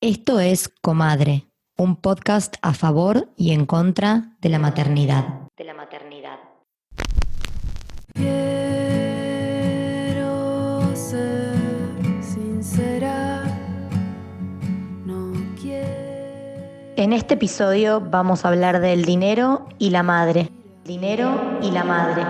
Esto es Comadre, un podcast a favor y en contra de la maternidad. Quiero ser sincera, no quiero. En este episodio vamos a hablar del dinero y la madre. Dinero y la madre.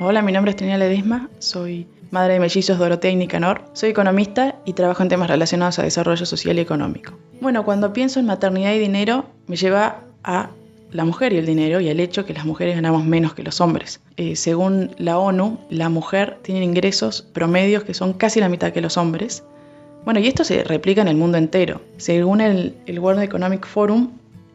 Hola, mi nombre es Trinidad Ledesma, soy madre de mellizos Dorotea y Nicanor, soy economista y trabajo en temas relacionados a desarrollo social y económico. Bueno, cuando pienso en maternidad y dinero, me lleva a la mujer y el dinero y al hecho que las mujeres ganamos menos que los hombres. Según la ONU, la mujer tiene ingresos promedios que son casi la mitad que los hombres. Bueno, y esto se replica en el mundo entero. Según el World Economic Forum,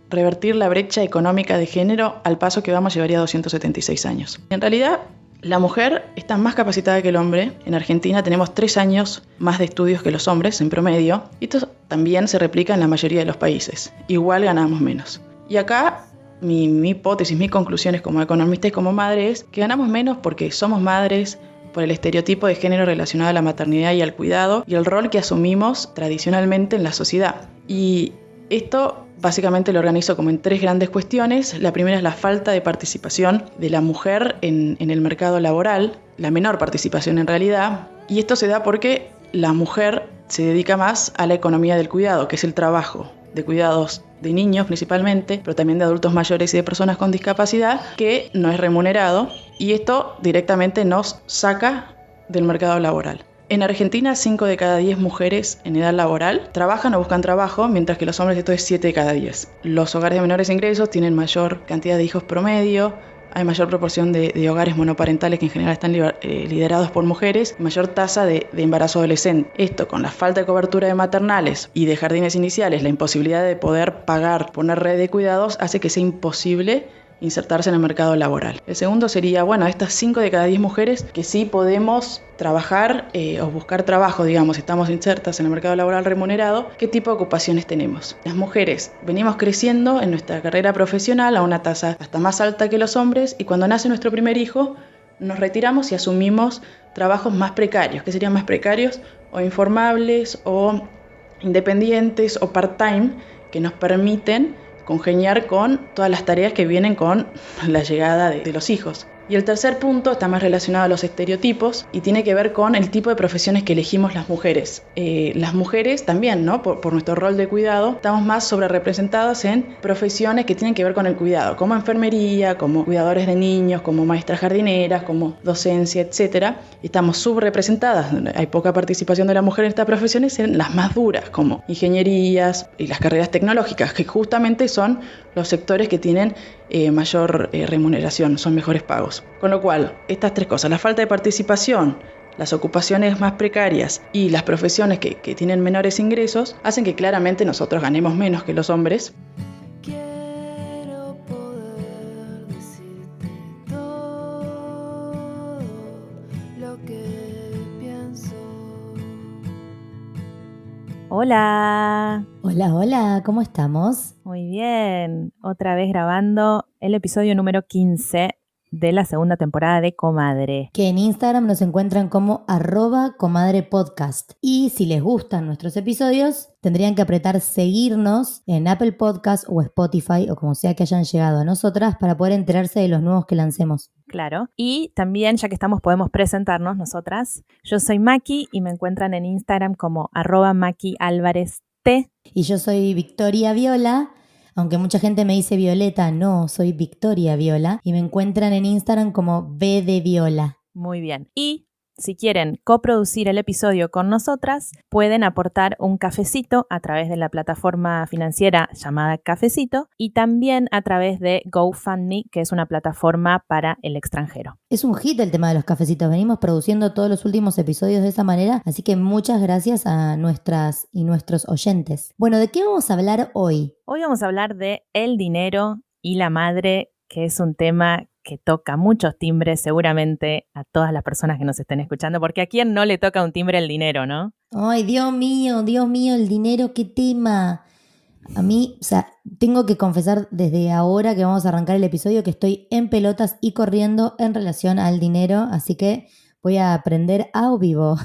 revertir la brecha económica de género al paso que vamos llevaría 276 años. En realidad, la mujer está más capacitada que el hombre. En Argentina tenemos 3 años más de estudios que los hombres en promedio. Y esto también se replica en la mayoría de los países. Igual ganamos menos. Y acá mi hipótesis, mis conclusiones como economista y como madre es que ganamos menos porque somos madres, por el estereotipo de género relacionado a la maternidad y al cuidado y el rol que asumimos tradicionalmente en la sociedad. Y esto básicamente lo organizo como en 3 grandes cuestiones. La primera es la falta de participación de la mujer en el mercado laboral, la menor participación en realidad, y esto se da porque la mujer se dedica más a la economía del cuidado, que es el trabajo de cuidados de niños principalmente, pero también de adultos mayores y de personas con discapacidad, que no es remunerado, y esto directamente nos saca del mercado laboral. En Argentina, 5 de cada 10 mujeres en edad laboral trabajan o buscan trabajo, mientras que los hombres esto es 7 de cada 10. Los hogares de menores ingresos tienen mayor cantidad de hijos promedio, hay mayor proporción de hogares monoparentales que en general están liderados por mujeres, y mayor tasa de embarazo adolescente. Esto, con la falta de cobertura de maternales y de jardines iniciales, la imposibilidad de poder pagar, poner red de cuidados, hace que sea imposible insertarse en el mercado laboral. El segundo sería, estas 5 de cada 10 mujeres que sí podemos trabajar o buscar trabajo, digamos, estamos insertas en el mercado laboral remunerado, ¿qué tipo de ocupaciones tenemos? Las mujeres venimos creciendo en nuestra carrera profesional a una tasa hasta más alta que los hombres, y cuando nace nuestro primer hijo nos retiramos y asumimos trabajos más precarios. ¿Qué serían más precarios? O informables o independientes o part-time, que nos permiten congeniar con todas las tareas que vienen con la llegada de los hijos. Y el tercer punto está más relacionado a los estereotipos y tiene que ver con el tipo de profesiones que elegimos las mujeres. Las mujeres también, ¿no? Por nuestro rol de cuidado, estamos más sobrerepresentadas en profesiones que tienen que ver con el cuidado, como enfermería, como cuidadores de niños, como maestras jardineras, como docencia, etc. Estamos subrepresentadas, hay poca participación de la mujer en estas profesiones, en las más duras, como ingenierías y las carreras tecnológicas, que justamente son los sectores que tienen mayor remuneración, son mejores pagos. Con lo cual, estas 3 cosas, la falta de participación, las ocupaciones más precarias y las profesiones que tienen menores ingresos, hacen que claramente nosotros ganemos menos que los hombres. Quiero poder decirte todo lo que pienso. Hola, Hola, ¿cómo estamos? muy bien. Otra vez grabando el episodio número 15 de la segunda temporada de Comadre. Que en Instagram nos encuentran como @comadrepodcast. Y si les gustan nuestros episodios, tendrían que apretar seguirnos en Apple Podcast o Spotify o como sea que hayan llegado a nosotras para poder enterarse de los nuevos que lancemos. Claro. Y también, ya que estamos, podemos presentarnos nosotras. Yo soy Maki y me encuentran en Instagram como @MakiAlvarezT. Y yo soy Victoria Viola, aunque mucha gente me dice Violeta, no, soy Victoria Viola. Y me encuentran en Instagram como B de Viola. Muy bien. Y si quieren coproducir el episodio con nosotras, pueden aportar un cafecito a través de la plataforma financiera llamada Cafecito y también a través de GoFundMe, que es una plataforma para el extranjero. Es un hit el tema de los cafecitos. Venimos produciendo todos los últimos episodios de esa manera, así que muchas gracias a nuestras y nuestros oyentes. Bueno, ¿de qué vamos a hablar hoy? Hoy vamos a hablar de el dinero y la madre, que es un tema que toca muchos timbres seguramente a todas las personas que nos estén escuchando, porque a quién no le toca un timbre el dinero, ¿no? Ay, Dios mío, el dinero, qué tema. A mí, tengo que confesar desde ahora que vamos a arrancar el episodio que estoy en pelotas y corriendo en relación al dinero, así que Voy a aprender a vivo.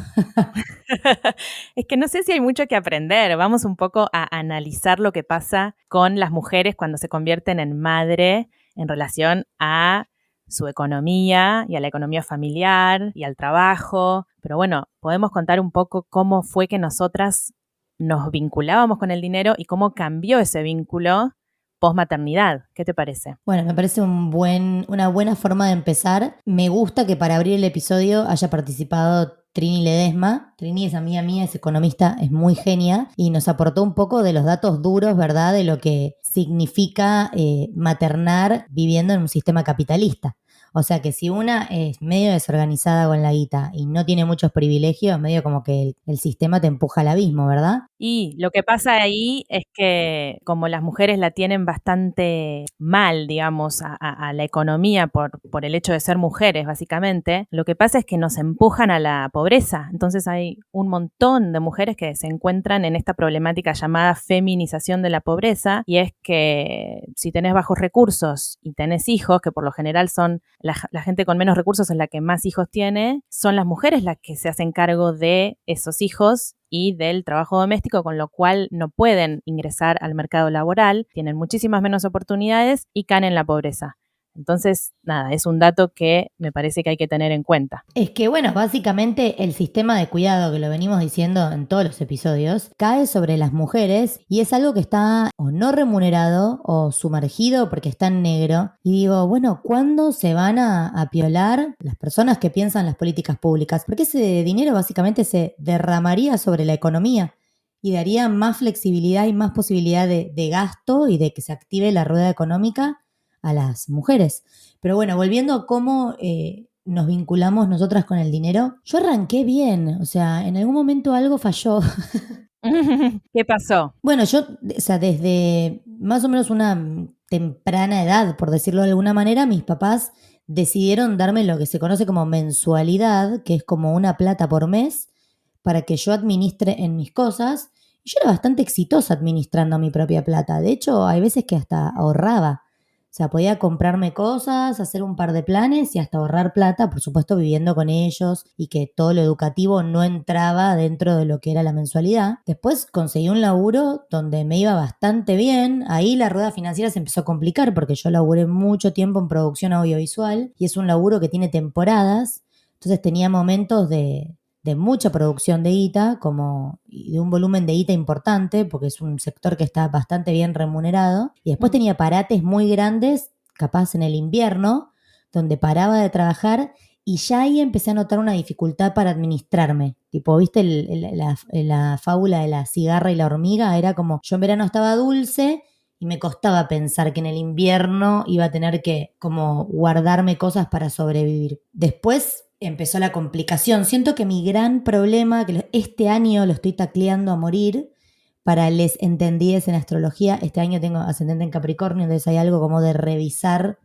Es que no sé si hay mucho que aprender. Vamos un poco a analizar lo que pasa con las mujeres cuando se convierten en madre en relación a su economía y a la economía familiar y al trabajo. Pero bueno, podemos contar un poco cómo fue que nosotras nos vinculábamos con el dinero y cómo cambió ese vínculo post-maternidad. ¿Qué te parece? Bueno, me parece una buena forma de empezar. Me gusta que para abrir el episodio haya participado Trini Ledesma. Trini es amiga mía, es economista, es muy genia y nos aportó un poco de los datos duros, ¿verdad? De lo que significa maternar viviendo en un sistema capitalista. O sea que si una es medio desorganizada con la guita y no tiene muchos privilegios, medio como que el sistema te empuja al abismo, ¿verdad? Y lo que pasa ahí es que como las mujeres la tienen bastante mal, digamos, a la economía por el hecho de ser mujeres, básicamente, lo que pasa es que nos empujan a la pobreza. Entonces hay un montón de mujeres que se encuentran en esta problemática llamada feminización de la pobreza, y es que si tenés bajos recursos y tenés hijos, que por lo general son la gente con menos recursos es la que más hijos tiene, son las mujeres las que se hacen cargo de esos hijos y del trabajo doméstico, con lo cual no pueden ingresar al mercado laboral, tienen muchísimas menos oportunidades y caen en la pobreza. Entonces, nada, es un dato que me parece que hay que tener en cuenta. Es que, bueno, básicamente el sistema de cuidado, que lo venimos diciendo en todos los episodios, cae sobre las mujeres y es algo que está o no remunerado o sumergido porque está en negro. Y digo, bueno, ¿cuándo se van a piolar las personas que piensan las políticas públicas? Porque ese dinero básicamente se derramaría sobre la economía y daría más flexibilidad y más posibilidad de gasto y de que se active la rueda económica a las mujeres. Pero bueno, volviendo a cómo nos vinculamos nosotras con el dinero, yo arranqué bien, o sea, en algún momento algo falló. ¿Qué pasó? Bueno, yo, o sea, desde más o menos una temprana edad, por decirlo de alguna manera, mis papás decidieron darme lo que se conoce como mensualidad, que es como una plata por mes, para que yo administre en mis cosas. Y yo era bastante exitosa administrando mi propia plata. De hecho, hay veces que hasta ahorraba. O sea, podía comprarme cosas, hacer un par de planes y hasta ahorrar plata, por supuesto viviendo con ellos y que todo lo educativo no entraba dentro de lo que era la mensualidad. Después conseguí un laburo donde me iba bastante bien. Ahí la rueda financiera se empezó a complicar porque yo laburé mucho tiempo en producción audiovisual y es un laburo que tiene temporadas. Entonces tenía momentos de mucha producción de guita, como de un volumen de guita importante, porque es un sector que está bastante bien remunerado. Y después tenía parates muy grandes, capaz en el invierno, donde paraba de trabajar y ya ahí empecé a notar una dificultad para administrarme. Tipo, ¿viste la fábula de la cigarra y la hormiga? Era como, yo en verano estaba dulce y me costaba pensar que en el invierno iba a tener que como guardarme cosas para sobrevivir. Después empezó la complicación. Siento que mi gran problema, que este año lo estoy tacleando a morir, para les entendides en astrología, este año tengo ascendente en Capricornio, entonces hay algo como de revisar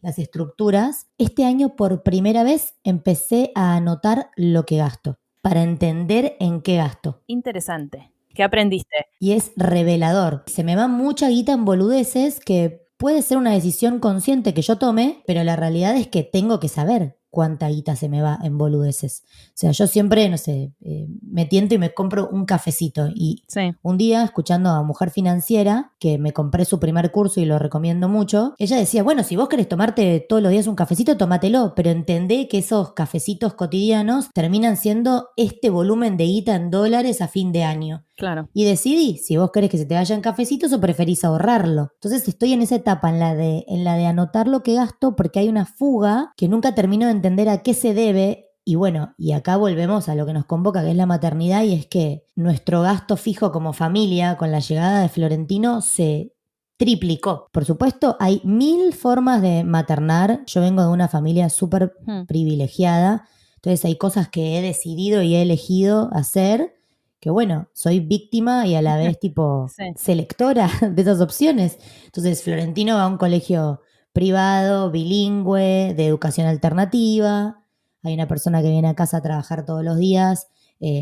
las estructuras. Este año por primera vez empecé a anotar lo que gasto, para entender en qué gasto. Interesante. ¿Qué aprendiste? Y es revelador. Se me va mucha guita en boludeces que puede ser una decisión consciente que yo tome, pero la realidad es que tengo que saber cuánta guita se me va en boludeces. O sea, yo siempre, no sé, me tiento y me compro un cafecito. Y Sí. un día, escuchando a Mujer Financiera, que me compré su primer curso y lo recomiendo mucho, ella decía, bueno, si vos querés tomarte todos los días un cafecito, tómatelo, pero entendé que esos cafecitos cotidianos terminan siendo este volumen de guita en dólares a fin de año. Claro. Y decidí si vos querés que se te vayan cafecitos o preferís ahorrarlo. Entonces estoy en esa etapa, en la de anotar lo que gasto, porque hay una fuga que nunca termino de entender a qué se debe. Y bueno, y acá volvemos a lo que nos convoca, que es la maternidad, y es que nuestro gasto fijo como familia, con la llegada de Florentino, se triplicó. Por supuesto, hay 1000 formas de maternar. Yo vengo de una familia súper privilegiada, entonces hay cosas que he decidido y he elegido hacer, que bueno, soy víctima y a la vez tipo Sí. selectora de esas opciones. Entonces Florentino va a un colegio privado, bilingüe, de educación alternativa. Hay una persona que viene a casa a trabajar todos los días,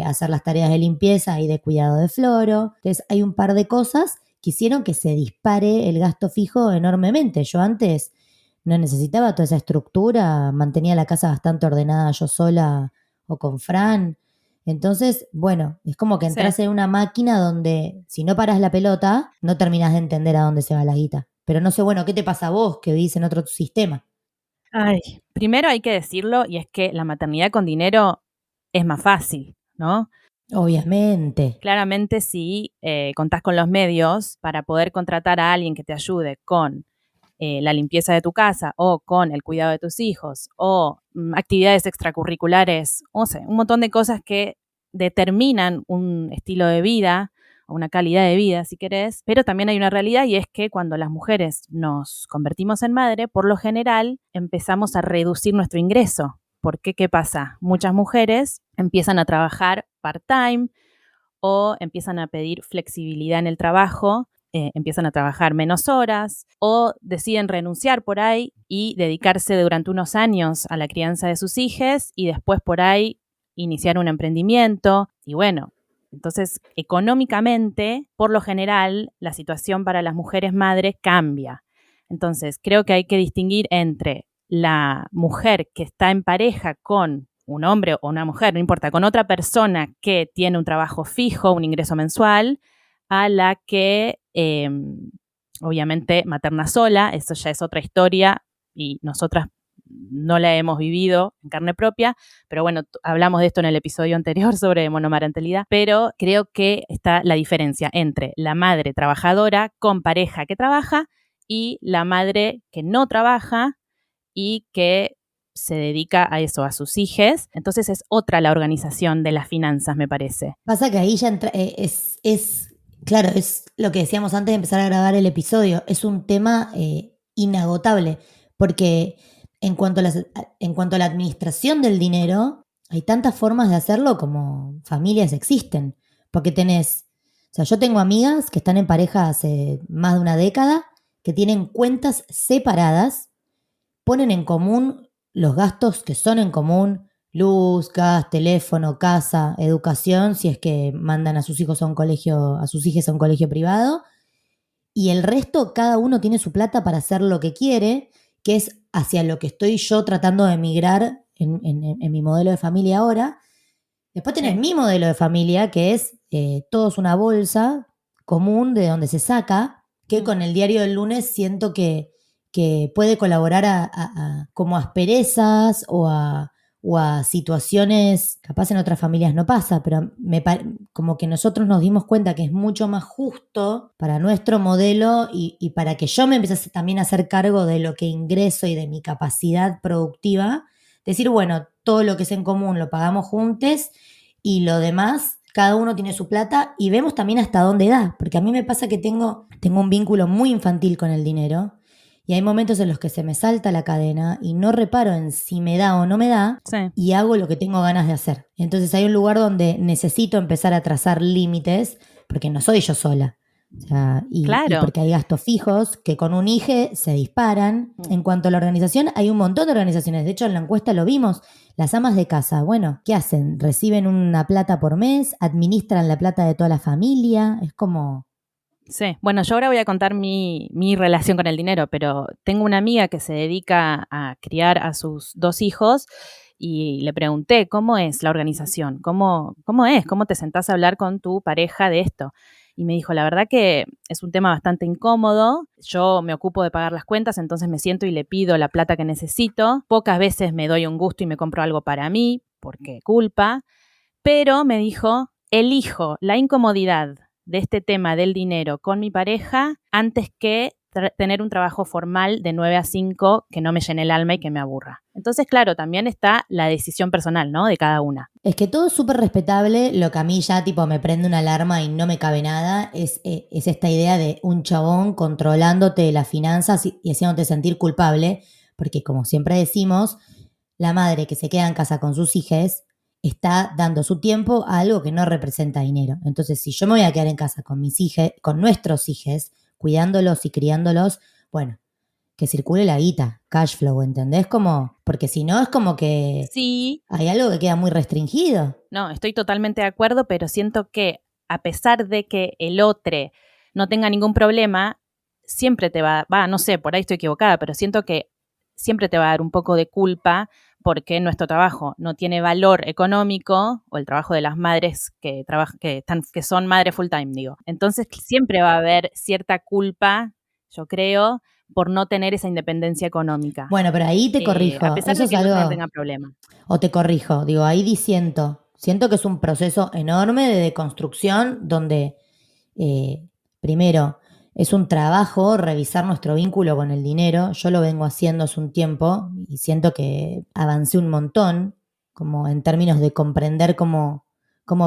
a hacer las tareas de limpieza y de cuidado de Floro. Entonces hay un par de cosas que hicieron que se dispare el gasto fijo enormemente. Yo antes no necesitaba toda esa estructura, mantenía la casa bastante ordenada yo sola o con Fran. Entonces, bueno, es como que entras en una máquina donde si no paras la pelota, no terminas de entender a dónde se va la guita. Pero no sé, bueno, ¿qué te pasa a vos que vivís en otro sistema? Ay, primero hay que decirlo, y es que la maternidad con dinero es más fácil, ¿no? Obviamente. Claramente, si contás con los medios para poder contratar a alguien que te ayude con la limpieza de tu casa o con el cuidado de tus hijos o actividades extracurriculares, o sea, un montón de cosas que determinan un estilo de vida o una calidad de vida, si querés, pero también hay una realidad, y es que cuando las mujeres nos convertimos en madre, por lo general empezamos a reducir nuestro ingreso. ¿Por qué? ¿Qué pasa? Muchas mujeres empiezan a trabajar part-time o empiezan a pedir flexibilidad en el trabajo, empiezan a trabajar menos horas o deciden renunciar por ahí y dedicarse durante unos años a la crianza de sus hijos y después por ahí iniciar un emprendimiento. Y bueno, entonces económicamente, por lo general, la situación para las mujeres madres cambia. Entonces creo que hay que distinguir entre la mujer que está en pareja con un hombre o una mujer, no importa, con otra persona que tiene un trabajo fijo, un ingreso mensual, a la que obviamente materna sola, eso ya es otra historia y nosotras no la hemos vivido en carne propia, pero bueno, hablamos de esto en el episodio anterior sobre monomarentalidad, pero creo que está la diferencia entre la madre trabajadora con pareja que trabaja y la madre que no trabaja y que se dedica a eso, a sus hijos. Entonces es otra la organización de las finanzas, me parece. Pasa que ahí ya entra, claro, es lo que decíamos antes de empezar a grabar el episodio, es un tema inagotable, porque en cuanto a la administración del dinero, hay tantas formas de hacerlo como familias existen, porque o sea, yo tengo amigas que están en pareja hace más de una década, que tienen cuentas separadas, ponen en común los gastos que son en común, luz, gas, teléfono, casa, educación, si es que mandan a sus hijos a un colegio, a sus hijas a un colegio privado, y el resto cada uno tiene su plata para hacer lo que quiere, que es hacia lo que estoy yo tratando de migrar en mi modelo de familia ahora. Después tenés mi modelo de familia, que es todos una bolsa común de donde se saca, que con el diario del lunes siento que puede colaborar como asperezas o a situaciones, capaz en otras familias no pasa, pero como que nosotros nos dimos cuenta que es mucho más justo para nuestro modelo y para que yo me empiece también a hacer cargo de lo que ingreso y de mi capacidad productiva, decir, bueno, todo lo que es en común lo pagamos juntos y lo demás, cada uno tiene su plata y vemos también hasta dónde da, porque a mí me pasa que tengo un vínculo muy infantil con el dinero. Y hay momentos en los que se me salta la cadena y no reparo en si me da o no me da, Sí. y hago lo que tengo ganas de hacer. Entonces hay un lugar donde necesito empezar a trazar límites, porque no soy yo sola. O sea, y porque hay gastos fijos que con un IGE se disparan. En cuanto a la organización, hay un montón de organizaciones. De hecho, en la encuesta lo vimos. Las amas de casa, bueno, ¿qué hacen? Reciben una plata por mes, administran la plata de toda la familia. Es como... Sí, bueno, yo ahora voy a contar mi relación con el dinero, pero tengo una amiga que se dedica a criar a sus 2 hijos y le pregunté, ¿cómo es la organización? ¿Cómo es? ¿Cómo te sentás a hablar con tu pareja de esto? Y me dijo, la verdad que es un tema bastante incómodo, yo me ocupo de pagar las cuentas, entonces me siento y le pido la plata que necesito, pocas veces me doy un gusto y me compro algo para mí, porque culpa, pero me dijo, elijo la incomodidad de este tema del dinero con mi pareja antes que tener un trabajo formal de 9 a 5 que no me llene el alma y que me aburra. Entonces, claro, también está la decisión personal, ¿no? De cada una. Es que todo es súper respetable. Lo que a mí ya tipo me prende una alarma y no me cabe nada es esta idea de un chabón controlándote las finanzas y haciéndote sentir culpable, porque como siempre decimos, la madre que se queda en casa con sus hijos está dando su tiempo a algo que no representa dinero. Entonces, si yo me voy a quedar en casa con mis hijos, con nuestros hijos, cuidándolos y criándolos, bueno, que circule la guita, cash flow, ¿entendés? Porque si no es como que sí, hay algo que queda muy restringido. No, estoy totalmente de acuerdo, pero siento que a pesar de que el otro no tenga ningún problema, siempre te no sé, por ahí estoy equivocada, pero siento que siempre te va a dar un poco de culpa porque nuestro trabajo no tiene valor económico, o el trabajo de las madres que son madres full time, digo. Entonces siempre va a haber cierta culpa, yo creo, por no tener esa independencia económica. Bueno, pero ahí te corrijo. A pesar Eso de que es el otro algo... no tenga problema. O te corrijo, digo, ahí disiento. Siento que es un proceso enorme de deconstrucción donde, primero, es un trabajo revisar nuestro vínculo con el dinero. Yo lo vengo haciendo hace un tiempo y siento que avancé un montón, como en términos de comprender cómo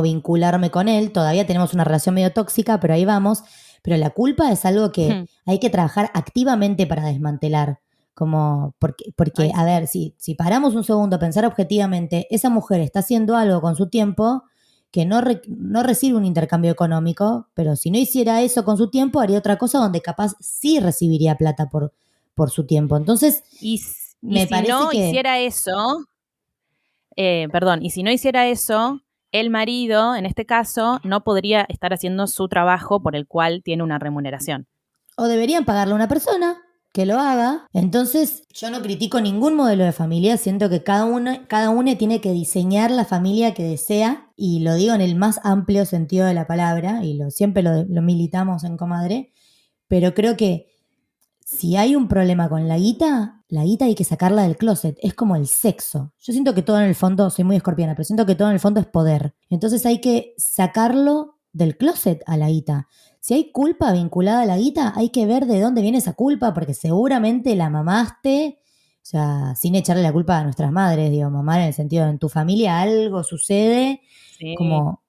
vincularme con él. Todavía tenemos una relación medio tóxica, pero ahí vamos. Pero la culpa es algo que hay que trabajar activamente para desmantelar. Como porque a ver, si paramos un segundo a pensar objetivamente, esa mujer está haciendo algo con su tiempo que no recibe un intercambio económico, pero si no hiciera eso con su tiempo, haría otra cosa donde capaz sí recibiría plata por su tiempo. Entonces, y me si parece no que... hiciera eso, y si no hiciera eso, el marido, en este caso, no podría estar haciendo su trabajo por el cual tiene una remuneración. O deberían pagarle a una persona que lo haga. Entonces, yo no critico ningún modelo de familia, siento que cada uno tiene que diseñar la familia que desea, y lo digo en el más amplio sentido de la palabra, y siempre lo militamos en Comadre, pero creo que si hay un problema con la guita hay que sacarla del closet, es como el sexo. Yo siento que todo en el fondo, soy muy escorpiana, pero siento que todo en el fondo es poder. Entonces hay que sacarlo del closet a la guita. Si hay culpa vinculada a la guita, hay que ver de dónde viene esa culpa, porque seguramente la mamaste, o sea, sin echarle la culpa a nuestras madres, digo, mamar en el sentido de en tu familia algo sucede, Sí.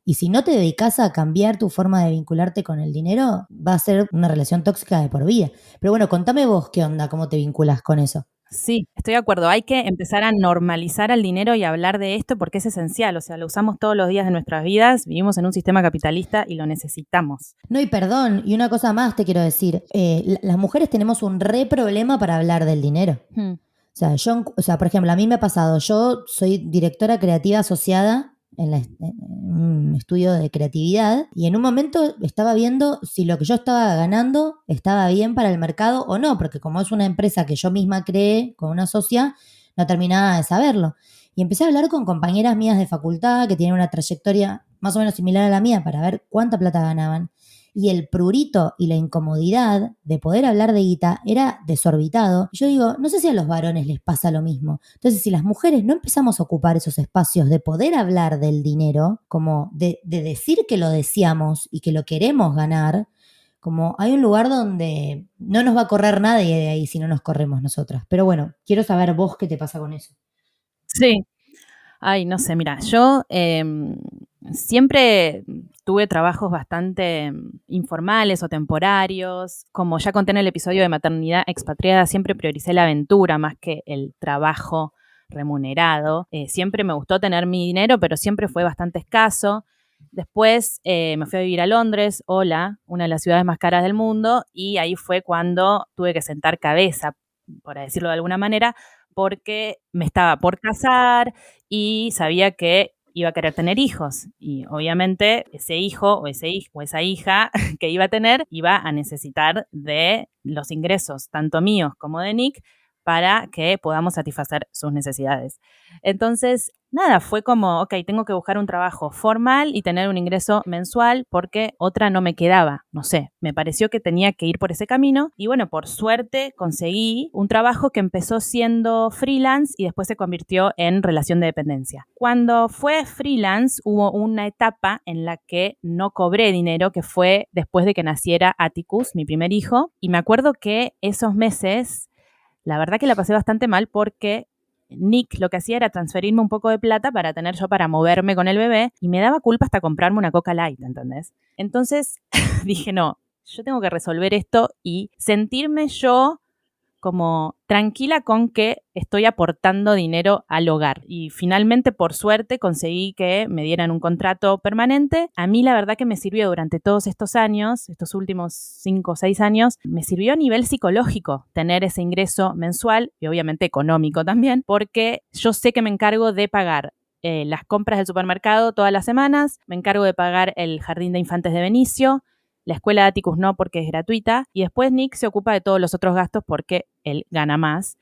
y si no te dedicas a cambiar tu forma de vincularte con el dinero, va a ser una relación tóxica de por vida. Pero bueno, contame vos qué onda, cómo te vinculas con eso. Sí, estoy de acuerdo. Hay que empezar a normalizar al dinero y hablar de esto porque es esencial. O sea, lo usamos todos los días de nuestras vidas. Vivimos en un sistema capitalista y lo necesitamos. No, y perdón, y una cosa más te quiero decir. Las mujeres tenemos un re problema para hablar del dinero. O sea, por ejemplo, a mí me ha pasado, yo soy directora creativa asociada en un estudio de creatividad, y en un momento estaba viendo si lo que yo estaba ganando estaba bien para el mercado o no, porque como es una empresa que yo misma creé con una socia, no terminaba de saberlo. Y empecé a hablar con compañeras mías de facultad que tienen una trayectoria más o menos similar a la mía para ver cuánta plata ganaban. Y el prurito y la incomodidad de poder hablar de guita era desorbitado. Yo digo, no sé si a los varones les pasa lo mismo. Entonces, si las mujeres no empezamos a ocupar esos espacios de poder hablar del dinero, como de decir que lo deseamos y que lo queremos ganar, como hay un lugar donde no nos va a correr nadie de ahí si no nos corremos nosotras. Pero bueno, quiero saber vos qué te pasa con eso. Sí. Ay, no sé, mira, yo siempre tuve trabajos bastante informales o temporarios. Como ya conté en el episodio de maternidad expatriada, siempre prioricé la aventura más que el trabajo remunerado. Siempre me gustó tener mi dinero, pero siempre fue bastante escaso. Después me fui a vivir a Londres, una de las ciudades más caras del mundo, y ahí fue cuando tuve que sentar cabeza, por decirlo de alguna manera, porque me estaba por casar y sabía que iba a querer tener hijos. Y obviamente ese hijo o esa hija que iba a tener iba a necesitar de los ingresos, tanto míos como de Nick, para que podamos satisfacer sus necesidades. Entonces, nada, fue como, ok, tengo que buscar un trabajo formal y tener un ingreso mensual porque otra no me quedaba. No sé, me pareció que tenía que ir por ese camino y bueno, por suerte conseguí un trabajo que empezó siendo freelance y después se convirtió en relación de dependencia. Cuando fue freelance hubo una etapa en la que no cobré dinero, que fue después de que naciera Atticus, mi primer hijo, y me acuerdo que esos meses, la verdad que la pasé bastante mal porque Nick lo que hacía era transferirme un poco de plata para tener yo para moverme con el bebé y me daba culpa hasta comprarme una Coca Light, ¿entendés? Entonces dije, no, yo tengo que resolver esto y sentirme yo como tranquila con que estoy aportando dinero al hogar. Y finalmente, por suerte, conseguí que me dieran un contrato permanente. A mí la verdad que me sirvió durante todos estos años, estos últimos 5 o 6 años, me sirvió a nivel psicológico tener ese ingreso mensual y obviamente económico también, porque yo sé que me encargo de pagar las compras del supermercado todas las semanas, me encargo de pagar el jardín de infantes de Benicio, la escuela de Atticus no porque es gratuita, y después Nick se ocupa de todos los otros gastos porque él gana más.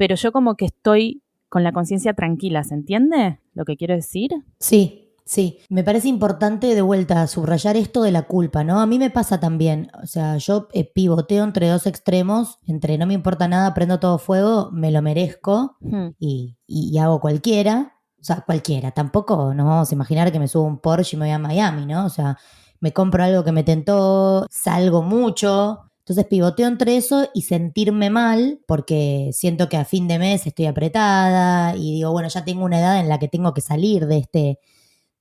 pero yo como que estoy con la conciencia tranquila, ¿se entiende lo que quiero decir? Sí, sí. Me parece importante de vuelta subrayar esto de la culpa, ¿no? A mí me pasa también. O sea, yo pivoteo entre dos extremos, entre no me importa nada, prendo todo fuego, me lo merezco y hago cualquiera. O sea, cualquiera. Tampoco nos vamos a imaginar que me subo a un Porsche y me voy a Miami, ¿no? O sea, me compro algo que me tentó, salgo mucho. Entonces pivoteo entre eso y sentirme mal porque siento que a fin de mes estoy apretada y digo, bueno, ya tengo una edad en la que tengo que salir de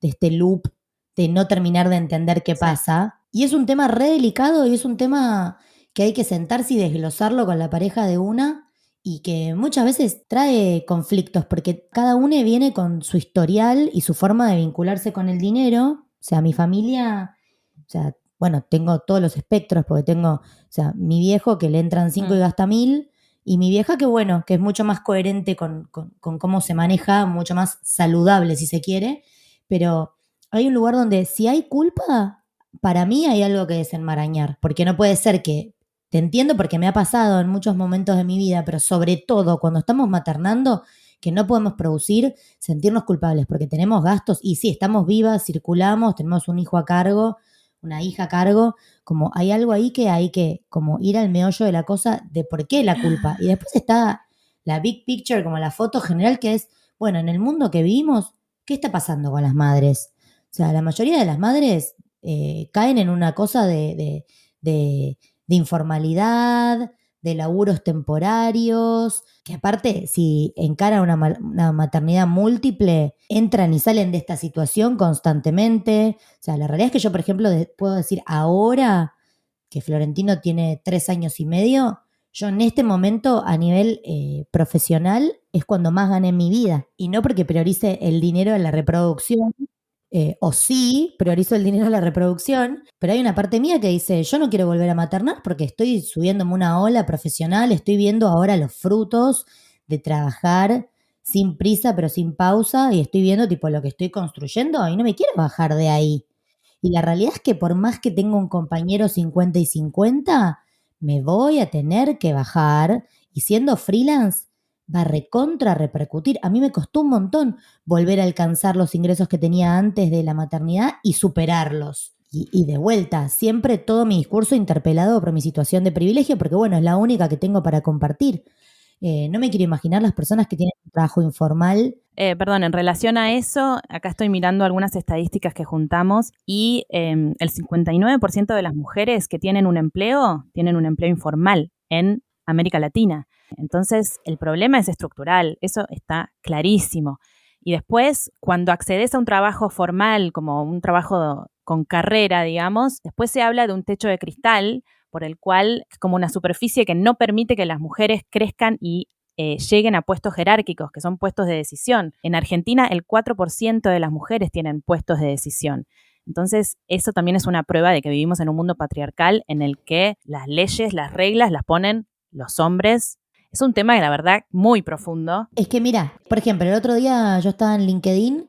este loop de no terminar de entender qué pasa. Y es un tema re delicado y es un tema que hay que sentarse y desglosarlo con la pareja de una y que muchas veces trae conflictos porque cada uno viene con su historial y su forma de vincularse con el dinero. O sea, mi familia, o sea, bueno, tengo todos los espectros porque tengo, o sea, mi viejo que le entran 5 y gasta 1.000 y mi vieja que bueno, que es mucho más coherente con cómo se maneja, mucho más saludable si se quiere, pero hay un lugar donde si hay culpa, para mí hay algo que desenmarañar, porque no puede ser que, te entiendo porque me ha pasado en muchos momentos de mi vida, pero sobre todo cuando estamos maternando, que no podemos producir, sentirnos culpables, porque tenemos gastos y sí, estamos vivas, circulamos, tenemos un hijo a cargo, una hija a cargo, como hay algo ahí que hay que como ir al meollo de la cosa de por qué la culpa. Y después está la big picture, como la foto general, que es, bueno, en el mundo que vivimos, ¿qué está pasando con las madres? O sea, la mayoría de las madres caen en una cosa de informalidad, de laburos temporarios, que aparte, si encaran una maternidad múltiple, entran y salen de esta situación constantemente. O sea, la realidad es que yo, por ejemplo, puedo decir ahora que Florentino tiene 3 años y medio, yo en este momento a nivel profesional es cuando más gané en mi vida. Y no porque priorice el dinero en la reproducción, o sí, priorizo el dinero en la reproducción, pero hay una parte mía que dice, yo no quiero volver a maternar porque estoy subiéndome una ola profesional, estoy viendo ahora los frutos de trabajar sin prisa pero sin pausa y estoy viendo tipo lo que estoy construyendo y no me quiero bajar de ahí. Y la realidad es que por más que tenga un compañero 50 y 50, me voy a tener que bajar y siendo freelance va a recontra repercutir. A mí me costó un montón volver a alcanzar los ingresos que tenía antes de la maternidad y superarlos. Y de vuelta, siempre todo mi discurso interpelado por mi situación de privilegio, porque bueno, es la única que tengo para compartir. No me quiero imaginar las personas que tienen un trabajo informal. Perdón, en relación a eso, acá estoy mirando algunas estadísticas que juntamos y el 59% de las mujeres que tienen un empleo informal en América Latina. Entonces, el problema es estructural, eso está clarísimo. Y después, cuando accedes a un trabajo formal, como un trabajo con carrera, digamos, después se habla de un techo de cristal por el cual es como una superficie que no permite que las mujeres crezcan y lleguen a puestos jerárquicos, que son puestos de decisión. En Argentina, el 4% de las mujeres tienen puestos de decisión. Entonces, eso también es una prueba de que vivimos en un mundo patriarcal en el que las leyes, las reglas las ponen los hombres. Es un tema, la verdad, muy profundo. Es que mira, por ejemplo, el otro día yo estaba en LinkedIn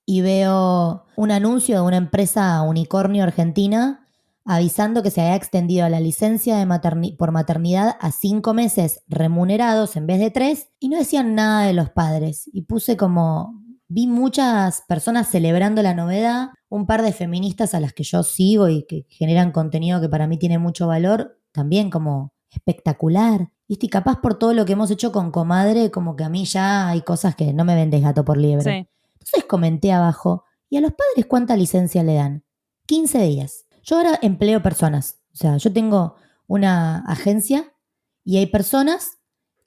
y veo un anuncio de una empresa unicornio argentina avisando que se había extendido la licencia de por maternidad a 5 meses remunerados en vez de 3 y no decían nada de los padres. Y puse como, vi muchas personas celebrando la novedad, un par de feministas a las que yo sigo y que generan contenido que para mí tiene mucho valor, también como espectacular. Y capaz por todo lo que hemos hecho con Comadre, como que a mí ya hay cosas que no me vendes gato por liebre. Sí. Entonces comenté abajo, ¿y a los padres cuánta licencia le dan? 15 días. Yo ahora empleo personas. O sea, yo tengo una agencia y hay personas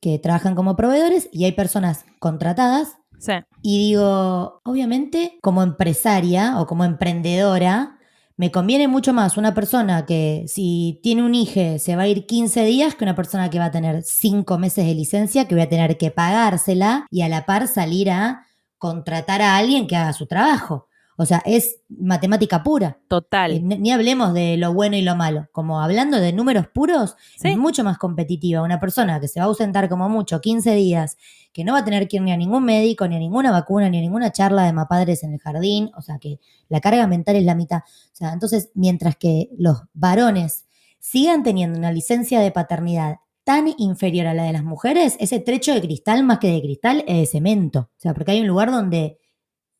que trabajan como proveedores y hay personas contratadas. Sí. Y digo, obviamente, como empresaria o como emprendedora, me conviene mucho más una persona que si tiene un hijo se va a ir 15 días que una persona que va a tener 5 meses de licencia que voy a tener que pagársela y a la par salir a contratar a alguien que haga su trabajo. O sea, es matemática pura. Total. Ni hablemos de lo bueno y lo malo. Como hablando de números puros, Sí. es mucho más competitiva una persona que se va a ausentar como mucho 15 días, que no va a tener que ir ni a ningún médico, ni a ninguna vacuna, ni a ninguna charla de mapadres en el jardín. O sea, que la carga mental es la mitad. O sea, entonces, mientras que los varones sigan teniendo una licencia de paternidad tan inferior a la de las mujeres, ese trecho de cristal más que de cristal es de cemento. O sea, porque hay un lugar donde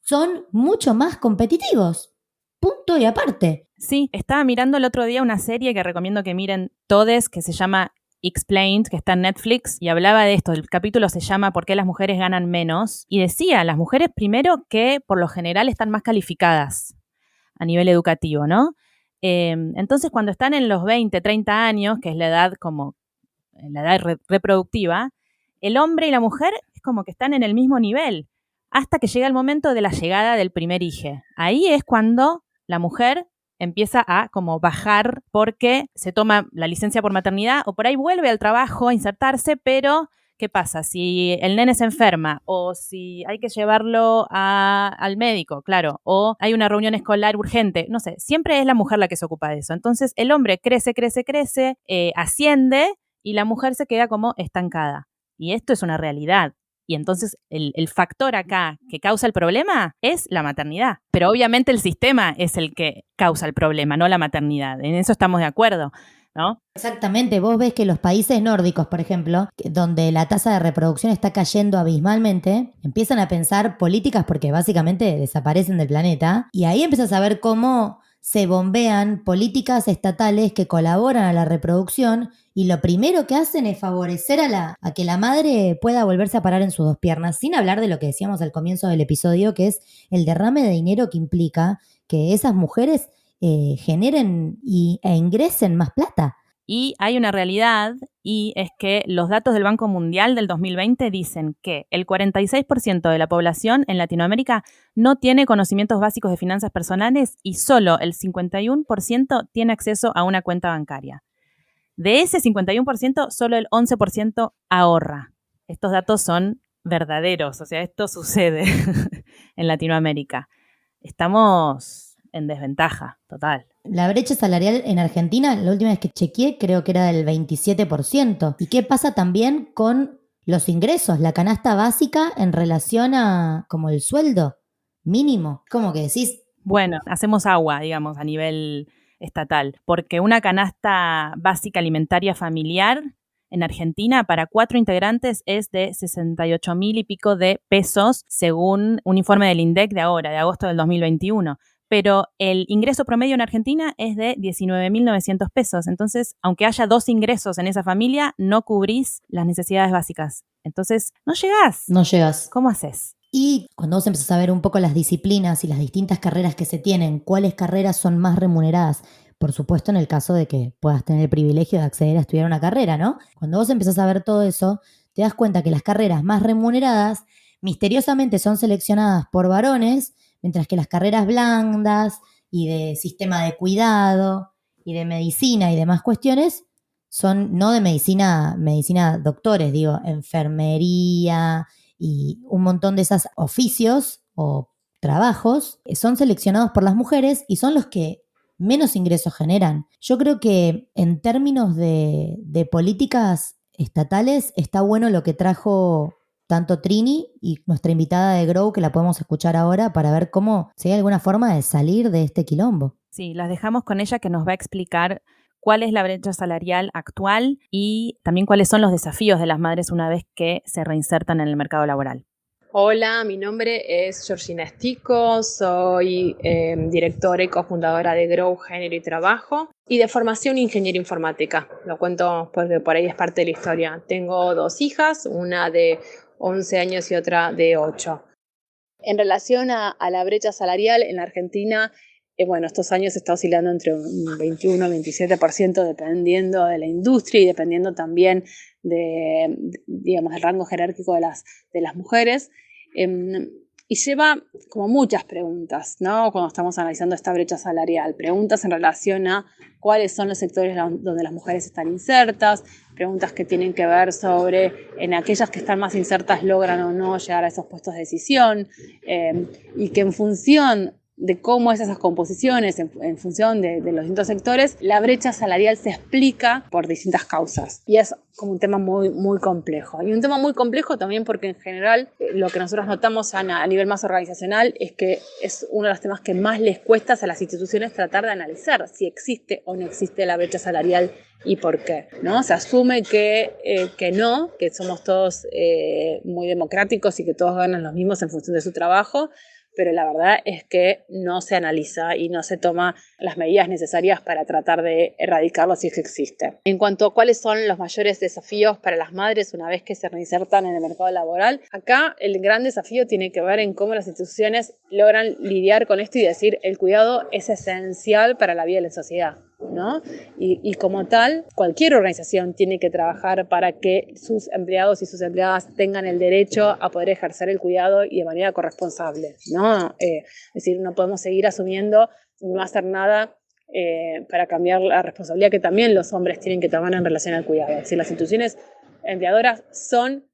son mucho más competitivos. Punto y aparte. Sí, estaba mirando el otro día una serie que recomiendo que miren todes, que se llama Explained, que está en Netflix, y hablaba de esto. El capítulo se llama ¿Por qué las mujeres ganan menos? Y decía, las mujeres primero que por lo general están más calificadas a nivel educativo, ¿no? Entonces, cuando están en los 20, 30 años, que es la edad como la edad reproductiva, el hombre y la mujer es como que están en el mismo nivel, hasta que llega el momento de la llegada del primer hijo. Ahí es cuando la mujer empieza a como bajar porque se toma la licencia por maternidad o por ahí vuelve al trabajo a insertarse, pero ¿qué pasa? Si el nene se enferma o si hay que llevarlo al médico, claro, o hay una reunión escolar urgente, no sé, siempre es la mujer la que se ocupa de eso. Entonces el hombre crece, asciende y la mujer se queda como estancada. Y esto es una realidad. Y entonces el factor acá que causa el problema es la maternidad. Pero obviamente el sistema es el que causa el problema, no la maternidad. En eso estamos de acuerdo, ¿no? Exactamente, vos ves que los países nórdicos, por ejemplo, donde la tasa de reproducción está cayendo abismalmente, empiezan a pensar políticas porque básicamente desaparecen del planeta, y ahí empiezas a ver cómo se bombean políticas estatales que colaboran a la reproducción, y lo primero que hacen es favorecer a que la madre pueda volverse a parar en sus dos piernas, sin hablar de lo que decíamos al comienzo del episodio, que es el derrame de dinero que implica que esas mujeres generen e ingresen más plata. Y hay una realidad, y es que los datos del Banco Mundial del 2020 dicen que el 46% de la población en Latinoamérica no tiene conocimientos básicos de finanzas personales y solo el 51% tiene acceso a una cuenta bancaria. De ese 51%, solo el 11% ahorra. Estos datos son verdaderos, o sea, esto sucede en Latinoamérica. Estamos en desventaja total. La brecha salarial en Argentina, la última vez que chequeé, creo que era del 27%. ¿Y qué pasa también con los ingresos, la canasta básica en relación a como el sueldo mínimo? ¿Cómo que decís? Bueno, hacemos agua, digamos, a nivel estatal, porque una canasta básica alimentaria familiar en Argentina para 4 integrantes es de 68.000 y pico de pesos, según un informe del INDEC de ahora, de agosto del 2021. Pero el ingreso promedio en Argentina es de 19.900 pesos. Entonces, aunque haya 2 ingresos en esa familia, no cubrís las necesidades básicas. Entonces, no llegás. No llegas. ¿Cómo haces? Y cuando vos empezás a ver un poco las disciplinas y las distintas carreras que se tienen, cuáles carreras son más remuneradas, por supuesto en el caso de que puedas tener el privilegio de acceder a estudiar una carrera, ¿no? Cuando vos empezás a ver todo eso, te das cuenta que las carreras más remuneradas misteriosamente son seleccionadas por varones, mientras que las carreras blandas y de sistema de cuidado y de medicina y demás cuestiones son no de medicina doctores, digo, enfermería y un montón de esos oficios o trabajos son seleccionados por las mujeres y son los que menos ingresos generan. Yo creo que en términos de políticas estatales está bueno lo que trajo tanto Trini y nuestra invitada de Grow, que la podemos escuchar ahora para ver cómo, si hay alguna forma de salir de este quilombo. Sí, las dejamos con ella que nos va a explicar cuál es la brecha salarial actual y también cuáles son los desafíos de las madres una vez que se reinsertan en el mercado laboral. Hola, mi nombre es Georgina Estico, soy directora y cofundadora de Grow Género y Trabajo y de formación ingeniera informática. Lo cuento porque por ahí es parte de la historia. Tengo 2 hijas, una de 11 años y otra de 8. En relación a la brecha salarial en la Argentina, bueno, estos años está oscilando entre un 21 y 27% dependiendo de la industria y dependiendo también digamos, del rango jerárquico de las mujeres. Y lleva como muchas preguntas, ¿no? Cuando estamos analizando esta brecha salarial, preguntas en relación a cuáles son los sectores donde las mujeres están insertas, preguntas que tienen que ver sobre en aquellas que están más insertas logran o no llegar a esos puestos de decisión, y que en función de cómo es esas composiciones en función de los distintos sectores, la brecha salarial se explica por distintas causas. Y es como un tema muy, muy complejo. Y un tema muy complejo también porque en general lo que nosotros notamos a nivel más organizacional es que es uno de los temas que más les cuesta a las instituciones tratar de analizar si existe o no existe la brecha salarial y por qué, ¿no? Se asume que no, que somos todos muy democráticos y que todos ganan los mismos en función de su trabajo, pero la verdad es que no se analiza y no se toman las medidas necesarias para tratar de erradicarlo si es que existe. En cuanto a cuáles son los mayores desafíos para las madres una vez que se reinsertan en el mercado laboral, acá el gran desafío tiene que ver en cómo las instituciones logran lidiar con esto y decir el cuidado es esencial para la vida de la sociedad, ¿no? Y como tal, cualquier organización tiene que trabajar para que sus empleados y sus empleadas tengan el derecho a poder ejercer el cuidado y de manera corresponsable, ¿no? Es decir, no podemos seguir asumiendo no hacer nada para cambiar la responsabilidad que también los hombres tienen que tomar en relación al cuidado. Es decir, las instituciones empleadoras son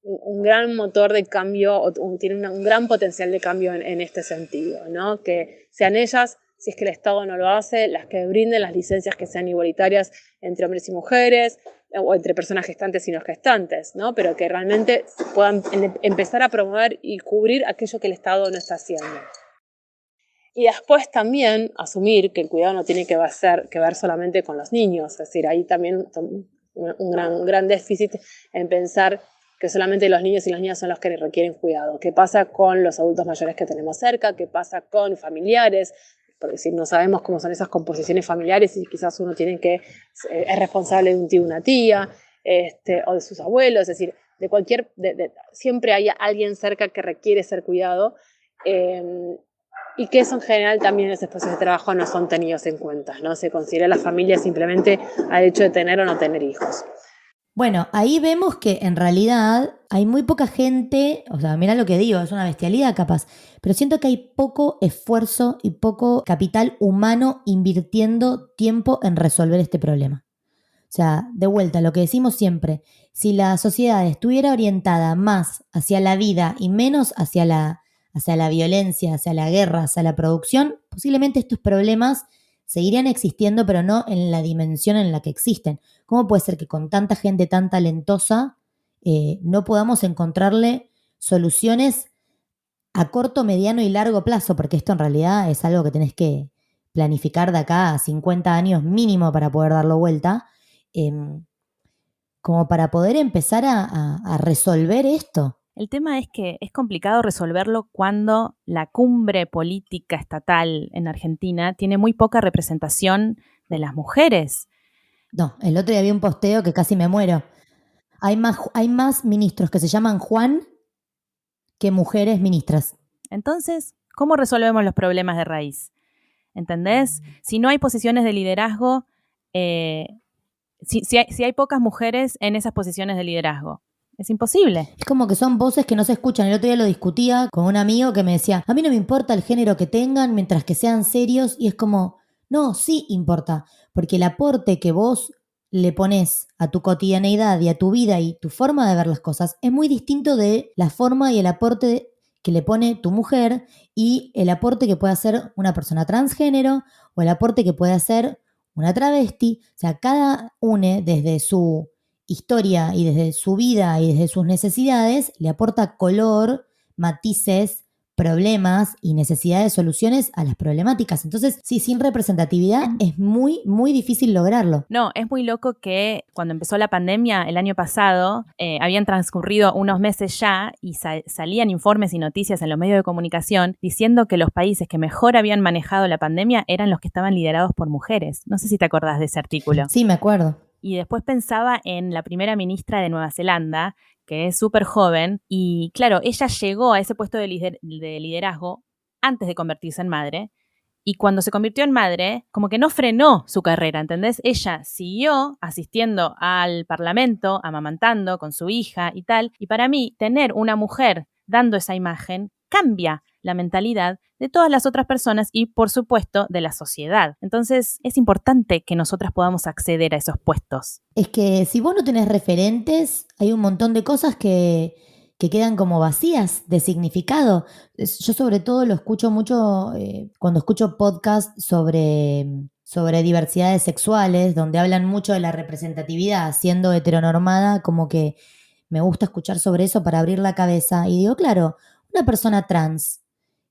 un gran motor de cambio, tienen un gran potencial de cambio en este sentido, ¿no? Que sean ellas, si es que el Estado no lo hace, las que brinden las licencias que sean igualitarias entre hombres y mujeres, o entre personas gestantes y no gestantes, ¿no? Pero que realmente puedan empezar a promover y cubrir aquello que el Estado no está haciendo. Y después también asumir que el cuidado no tiene que ver solamente con los niños, es decir, ahí también un gran déficit en pensar que solamente los niños y las niñas son los que requieren cuidado. ¿Qué pasa con los adultos mayores que tenemos cerca? ¿Qué pasa con familiares? Porque si no sabemos cómo son esas composiciones familiares y quizás uno es responsable de un tío o una tía, o de sus abuelos, es decir, siempre hay alguien cerca que requiere ser cuidado, y que eso en general también en los espacios de trabajo no son tenidos en cuenta, ¿no? Se considera la familia simplemente al hecho de tener o no tener hijos. Bueno, ahí vemos que en realidad hay muy poca gente, o sea, mira lo que digo, es una bestialidad capaz, pero siento que hay poco esfuerzo y poco capital humano invirtiendo tiempo en resolver este problema. O sea, de vuelta, lo que decimos siempre, si la sociedad estuviera orientada más hacia la vida y menos hacia la violencia, hacia la guerra, hacia la producción, posiblemente estos problemas seguirían existiendo, pero no en la dimensión en la que existen. ¿Cómo puede ser que con tanta gente tan talentosa no podamos encontrarle soluciones a corto, mediano y largo plazo? Porque esto en realidad es algo que tenés que planificar de acá a 50 años mínimo para poder darlo vuelta, como para poder empezar a resolver esto. El tema es que es complicado resolverlo cuando la cumbre política estatal en Argentina tiene muy poca representación de las mujeres. No, el otro día había un posteo que casi me muero. Hay más ministros que se llaman Juan que mujeres ministras. Entonces, ¿cómo resolvemos los problemas de raíz? ¿Entendés? Si no hay posiciones de liderazgo, si hay pocas mujeres en esas posiciones de liderazgo, es imposible. Es como que son voces que no se escuchan. El otro día lo discutía con un amigo que me decía, a mí no me importa el género que tengan mientras que sean serios, y es como, no, sí importa, porque el aporte que vos le pones a tu cotidianeidad y a tu vida y tu forma de ver las cosas es muy distinto de la forma y el aporte que le pone tu mujer y el aporte que puede hacer una persona transgénero o el aporte que puede hacer una travesti. O sea, cada uno desde su historia y desde su vida y desde sus necesidades le aporta color, matices, problemas y necesidades de soluciones a las problemáticas. Entonces, sí, sin representatividad es muy, muy difícil lograrlo. No, es muy loco que cuando empezó la pandemia el año pasado, habían transcurrido unos meses ya y salían informes y noticias en los medios de comunicación diciendo que los países que mejor habían manejado la pandemia eran los que estaban liderados por mujeres. No sé si te acordás de ese artículo. Sí, me acuerdo. Y después pensaba en la primera ministra de Nueva Zelanda, que es súper joven, y claro, ella llegó a ese puesto de liderazgo antes de convertirse en madre, y cuando se convirtió en madre, como que no frenó su carrera, ¿entendés? Ella siguió asistiendo al parlamento, amamantando con su hija y tal, y para mí, tener una mujer dando esa imagen cambia la mentalidad de todas las otras personas y, por supuesto, de la sociedad. Entonces, es importante que nosotras podamos acceder a esos puestos. Es que si vos no tenés referentes, hay un montón de cosas que que quedan como vacías de significado. Yo sobre todo lo escucho mucho cuando escucho podcasts sobre diversidades sexuales, donde hablan mucho de la representatividad, siendo heteronormada, como que me gusta escuchar sobre eso para abrir la cabeza. Y digo, claro, una persona trans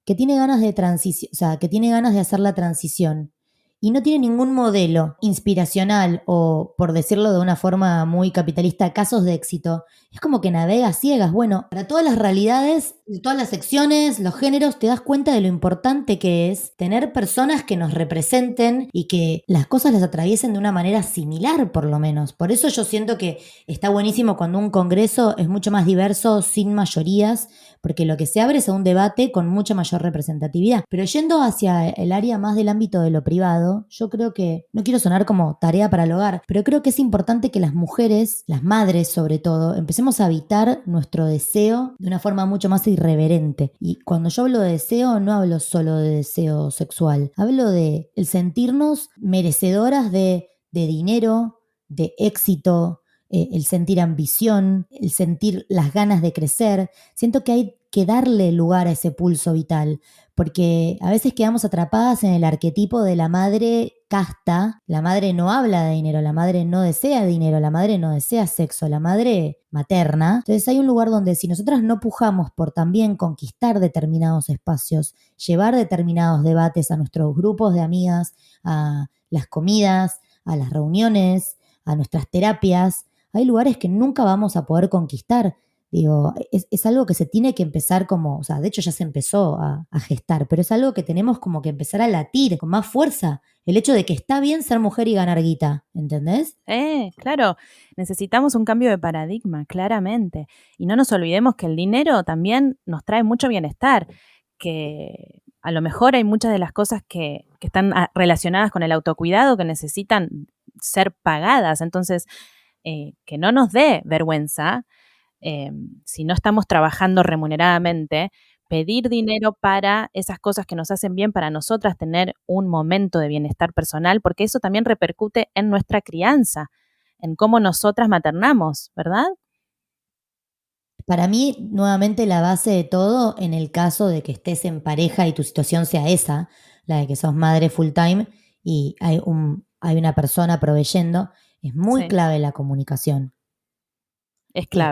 que tiene ganas de transición, o sea, que tiene ganas de hacer la transición y no tiene ningún modelo inspiracional o, por decirlo de una forma muy capitalista, casos de éxito, es como que navega a ciegas. Bueno, para todas las realidades, todas las secciones, los géneros, te das cuenta de lo importante que es tener personas que nos representen y que las cosas las atraviesen de una manera similar, por lo menos. Por eso yo siento que está buenísimo cuando un congreso es mucho más diverso, sin mayorías, porque lo que se abre es a un debate con mucha mayor representatividad. Pero yendo hacia el área más del ámbito de lo privado, yo creo que, no quiero sonar como tarea para el hogar, pero creo que es importante que las mujeres, las madres sobre todo, empecemos a habitar nuestro deseo de una forma mucho más irreverente. Y cuando yo hablo de deseo, no hablo solo de deseo sexual, hablo de el sentirnos merecedoras de dinero, de éxito, el sentir ambición, el sentir las ganas de crecer. Siento que hay que darle lugar a ese pulso vital, porque a veces quedamos atrapadas en el arquetipo de la madre casta. La madre no habla de dinero, la madre no desea dinero, la madre no desea sexo, la madre materna. Entonces hay un lugar donde si nosotras no pujamos por también conquistar determinados espacios, llevar determinados debates a nuestros grupos de amigas, a las comidas, a las reuniones, a nuestras terapias, hay lugares que nunca vamos a poder conquistar. Digo, es algo que se tiene que empezar como, o sea, de hecho ya se empezó a gestar, pero es algo que tenemos como que empezar a latir con más fuerza. El hecho de que está bien ser mujer y ganar guita, ¿entendés? Claro, necesitamos un cambio de paradigma, claramente. Y no nos olvidemos que el dinero también nos trae mucho bienestar, que a lo mejor hay muchas de las cosas que están relacionadas con el autocuidado que necesitan ser pagadas. Entonces, que no nos dé vergüenza, si no estamos trabajando remuneradamente, pedir dinero para esas cosas que nos hacen bien para nosotras, tener un momento de bienestar personal, porque eso también repercute en nuestra crianza, en cómo nosotras maternamos, ¿verdad? Para mí, nuevamente, la base de todo, en el caso de que estés en pareja y tu situación sea esa, la de que sos madre full time y hay una persona proveyendo, es muy Sí, clave la comunicación. es Y clave.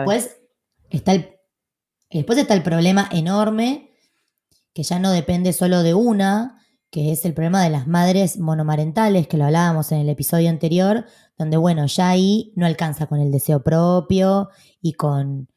después está el problema enorme, que ya no depende solo de una, que es el problema de las madres monomarentales, que lo hablábamos en el episodio anterior, donde, bueno, ya ahí no alcanza con el deseo propio y con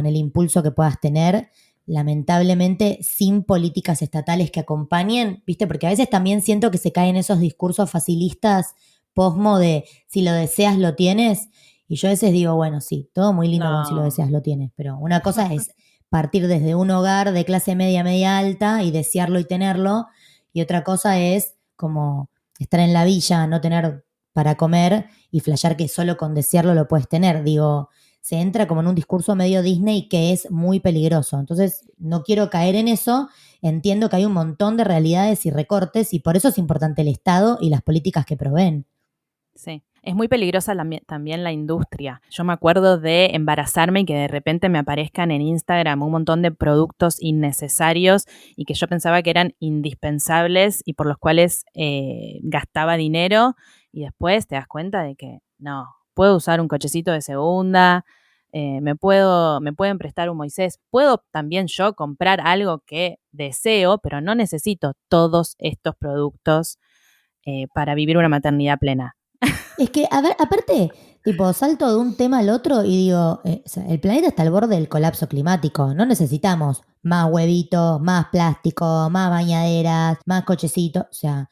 el impulso que puedas tener, lamentablemente sin políticas estatales que acompañen, ¿viste? Porque a veces también siento que se caen esos discursos facilistas posmo de si lo deseas lo tienes, y yo a veces digo, bueno, sí, todo muy lindo con si lo No, deseas lo tienes, pero una cosa es partir desde un hogar de clase media, media alta y desearlo y tenerlo, y otra cosa es como estar en la villa, no tener para comer y flashear que solo con desearlo lo puedes tener. Digo, se entra como en un discurso medio Disney que es muy peligroso. Entonces, no quiero caer en eso. Entiendo que hay un montón de realidades y recortes y por eso es importante el Estado y las políticas que proveen. sí. Es muy peligrosa también la industria. Yo me acuerdo de embarazarme y que de repente me aparezcan en Instagram un montón de productos innecesarios y que yo pensaba que eran indispensables y por los cuales gastaba dinero y después te das cuenta de que no, puedo usar un cochecito de segunda, me pueden prestar un Moisés, puedo también yo comprar algo que deseo, pero no necesito todos estos productos para vivir una maternidad plena. Es que, a ver, aparte, tipo, salto de un tema al otro y digo, o sea, el planeta está al borde del colapso climático. No necesitamos más huevitos, más plástico, más bañaderas, más cochecitos. O sea,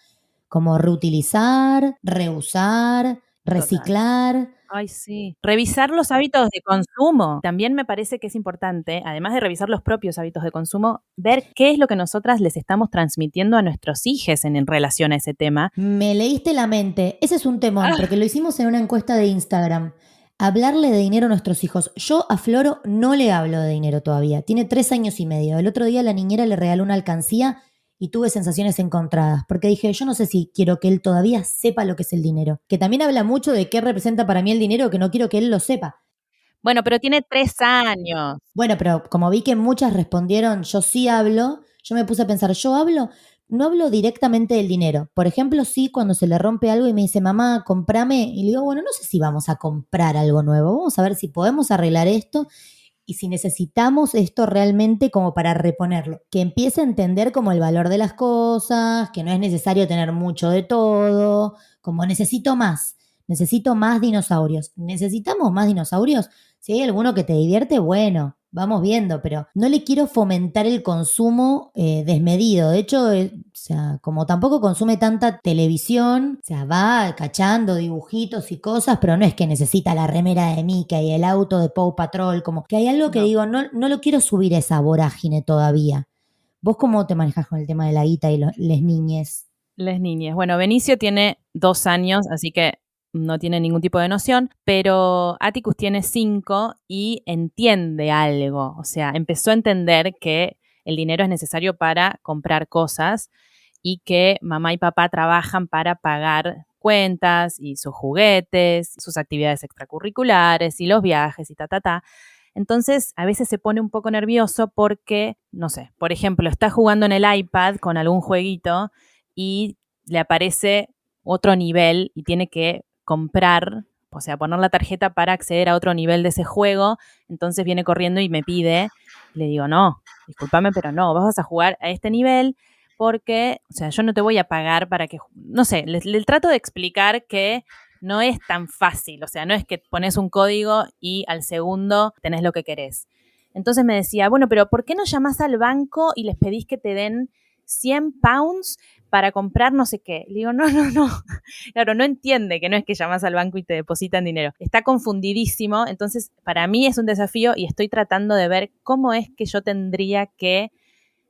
como reutilizar, reusar, Total. reciclar. Ay, sí. Revisar los hábitos de consumo. También me parece que es importante, además de revisar los propios hábitos de consumo, ver qué es lo que nosotras les estamos transmitiendo a nuestros hijos en relación a ese tema. Me leíste la mente. Ese es un temón, porque lo hicimos en una encuesta de Instagram. Hablarle de dinero a nuestros hijos. Yo a Floro no le hablo de dinero todavía. Tiene 3 años y medio. El otro día la niñera le regaló una alcancía y tuve sensaciones encontradas, porque dije, yo no sé si quiero que él todavía sepa lo que es el dinero. Que también habla mucho de qué representa para mí el dinero, que no quiero que él lo sepa. Bueno, pero tiene 3 años. Bueno, pero como vi que muchas respondieron, yo sí hablo, yo me puse a pensar, yo hablo, no hablo directamente del dinero. Por ejemplo, sí, cuando se le rompe algo y me dice, mamá, comprame, y le digo, bueno, no sé si vamos a comprar algo nuevo, vamos a ver si podemos arreglar esto y si necesitamos esto realmente como para reponerlo. Que empiece a entender como el valor de las cosas, que no es necesario tener mucho de todo, como necesito más dinosaurios. ¿Necesitamos más dinosaurios? Si hay alguno que te divierte, bueno, vamos viendo, pero no le quiero fomentar el consumo desmedido. De hecho, o sea, como tampoco consume tanta televisión, o sea, va cachando dibujitos y cosas, pero no es que necesita la remera de Mickey y el auto de Paw Patrol, como que hay algo que No. digo, no lo quiero subir a esa vorágine todavía. ¿Vos cómo te manejas con el tema de la guita y les niñes? Les niñas. Bueno, Benicio tiene 2 años, así que no tiene ningún tipo de noción, pero Atticus tiene 5 y entiende algo. O sea, empezó a entender que el dinero es necesario para comprar cosas y que mamá y papá trabajan para pagar cuentas y sus juguetes, sus actividades extracurriculares y los viajes y ta. Entonces, a veces se pone un poco nervioso porque, no sé, por ejemplo, está jugando en el iPad con algún jueguito y le aparece otro nivel y tiene que comprar, o sea, poner la tarjeta para acceder a otro nivel de ese juego. Entonces viene corriendo y me pide, le digo, no, discúlpame, pero no, vas a jugar a este nivel porque, o sea, yo no te voy a pagar para que, no sé, le trato de explicar que no es tan fácil, o sea, no es que pones un código y al segundo tenés lo que querés. Entonces me decía, bueno, pero ¿por qué no llamás al banco y les pedís que te den 100 pounds para comprar no sé qué? Le digo, no. Claro, no entiende que no es que llamas al banco y te depositan dinero. Está confundidísimo, entonces para mí es un desafío y estoy tratando de ver cómo es que yo tendría que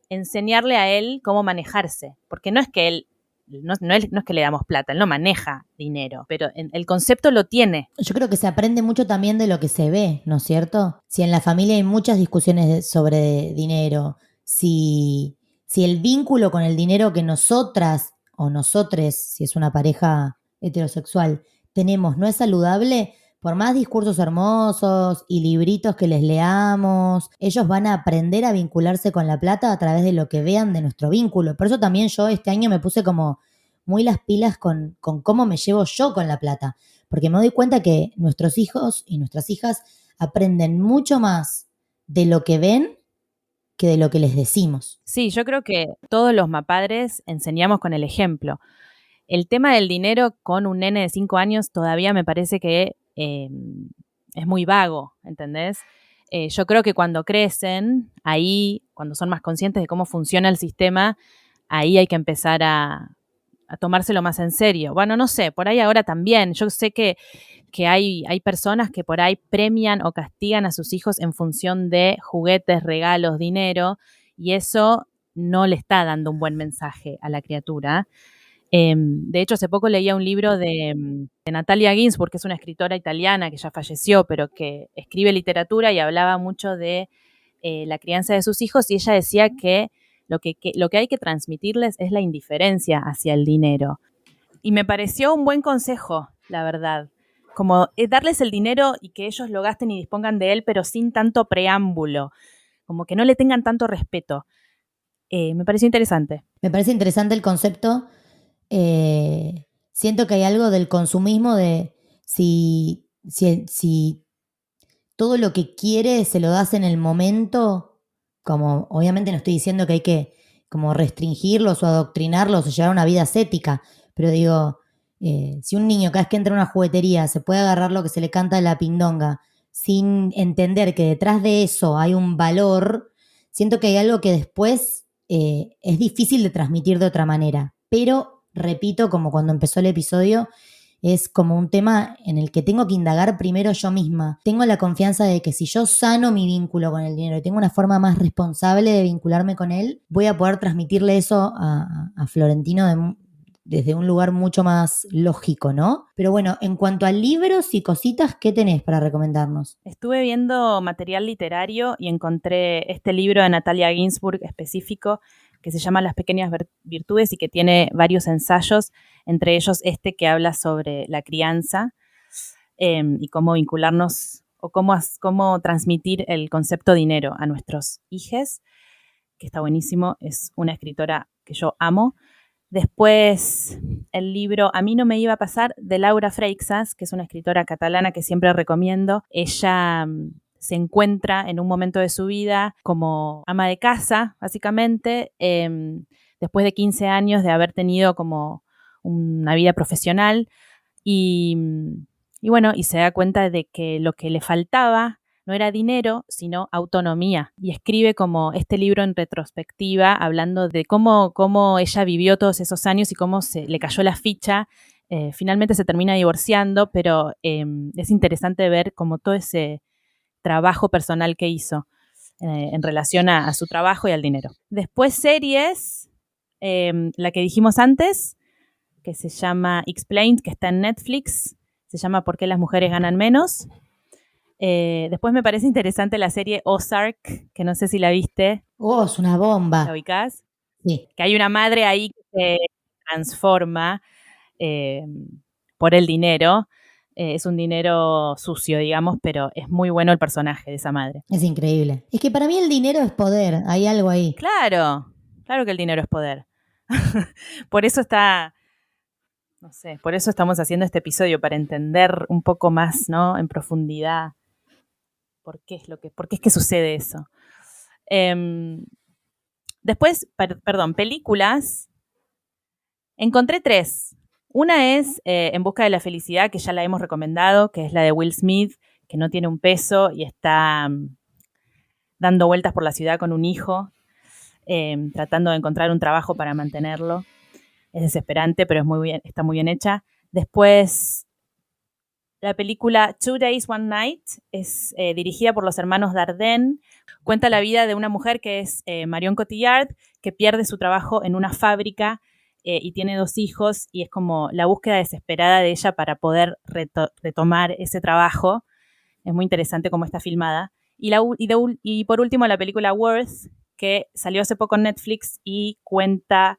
enseñarle a él cómo manejarse, porque no es que él no es que le damos plata, él no maneja dinero, pero el concepto lo tiene. Yo creo que se aprende mucho también de lo que se ve, ¿no es cierto? Si en la familia hay muchas discusiones sobre dinero, si el vínculo con el dinero que nosotras o nosotres, si es una pareja heterosexual, tenemos no es saludable, por más discursos hermosos y libritos que les leamos, ellos van a aprender a vincularse con la plata a través de lo que vean de nuestro vínculo. Por eso también yo este año me puse como muy las pilas con cómo me llevo yo con la plata, porque me doy cuenta que nuestros hijos y nuestras hijas aprenden mucho más de lo que ven que de lo que les decimos. Sí, yo creo que todos los mapadres enseñamos con el ejemplo. El tema del dinero con un nene de 5 años todavía me parece que es muy vago, ¿entendés? Yo creo que cuando crecen, ahí, cuando son más conscientes de cómo funciona el sistema, ahí hay que empezar a tomárselo más en serio. Bueno, no sé, por ahí ahora también. Yo sé que hay personas que por ahí premian o castigan a sus hijos en función de juguetes, regalos, dinero, y eso no le está dando un buen mensaje a la criatura. De hecho, hace poco leía un libro de Natalia Ginzburg, que es una escritora italiana que ya falleció, pero que escribe literatura y hablaba mucho de la crianza de sus hijos, y ella decía que lo que hay que transmitirles es la indiferencia hacia el dinero. Y me pareció un buen consejo, la verdad. Como darles el dinero y que ellos lo gasten y dispongan de él, pero sin tanto preámbulo. Como que no le tengan tanto respeto. Me pareció interesante. Me parece interesante el concepto. Siento que hay algo del consumismo de si todo lo que quiere se lo das en el momento, como obviamente no estoy diciendo que hay que como restringirlos o adoctrinarlos o llevar una vida ascética, pero digo, si un niño cada vez que entra a una juguetería se puede agarrar lo que se le canta de la pindonga sin entender que detrás de eso hay un valor, siento que hay algo que después es difícil de transmitir de otra manera, pero repito, como cuando empezó el episodio, es como un tema en el que tengo que indagar primero yo misma. Tengo la confianza de que si yo sano mi vínculo con el dinero y tengo una forma más responsable de vincularme con él, voy a poder transmitirle eso a Florentino desde un lugar mucho más lógico, ¿no? Pero bueno, en cuanto a libros y cositas, ¿qué tenés para recomendarnos? Estuve viendo material literario y encontré este libro de Natalia Ginzburg específico que se llama Las pequeñas virtudes y que tiene varios ensayos, entre ellos este que habla sobre la crianza y cómo vincularnos o cómo transmitir el concepto dinero a nuestros hijos, que está buenísimo, es una escritora que yo amo. Después el libro A mí no me iba a pasar, de Laura Freixas, que es una escritora catalana que siempre recomiendo. Ella se encuentra en un momento de su vida como ama de casa, básicamente, después de 15 años de haber tenido como una vida profesional y bueno, y se da cuenta de que lo que le faltaba no era dinero, sino autonomía. Y escribe como este libro en retrospectiva, hablando de cómo ella vivió todos esos años y cómo se le cayó la ficha. Finalmente se termina divorciando, pero es interesante ver como todo ese trabajo personal que hizo en relación a su trabajo y al dinero. Después series, la que dijimos antes, que se llama Explained, que está en Netflix, se llama ¿Por qué las mujeres ganan menos? Después me parece interesante la serie Ozark, que no sé si la viste. Oh, es una bomba. ¿La ubicás? Sí. Que hay una madre ahí que se transforma por el dinero. Es un dinero sucio, digamos, pero es muy bueno el personaje de esa madre. Es increíble. Es que para mí el dinero es poder, hay algo ahí. Claro que el dinero es poder. Por eso no sé, por eso estamos haciendo este episodio, para entender un poco más, ¿no? En profundidad por qué es que sucede eso. Después, películas. Encontré 3. Una es En busca de la felicidad, que ya la hemos recomendado, que es la de Will Smith, que no tiene un peso y está dando vueltas por la ciudad con un hijo, tratando de encontrar un trabajo para mantenerlo. Es desesperante, pero está muy bien hecha. Después, la película 2 Days, One Night es dirigida por los hermanos Dardenne. Cuenta la vida de una mujer que es Marion Cotillard, que pierde su trabajo en una fábrica y tiene 2 hijos, y es como la búsqueda desesperada de ella para poder retomar ese trabajo. Es muy interesante cómo está filmada. Y por último, la película Worth, que salió hace poco en Netflix y cuenta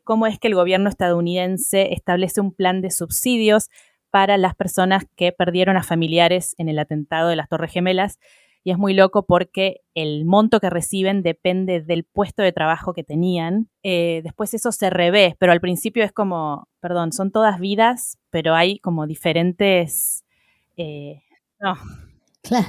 cómo es que el gobierno estadounidense establece un plan de subsidios para las personas que perdieron a familiares en el atentado de las Torres Gemelas. Y es muy loco porque el monto que reciben depende del puesto de trabajo que tenían. Después eso se revé, pero al principio es como, son todas vidas, pero hay como diferentes... no. Claro,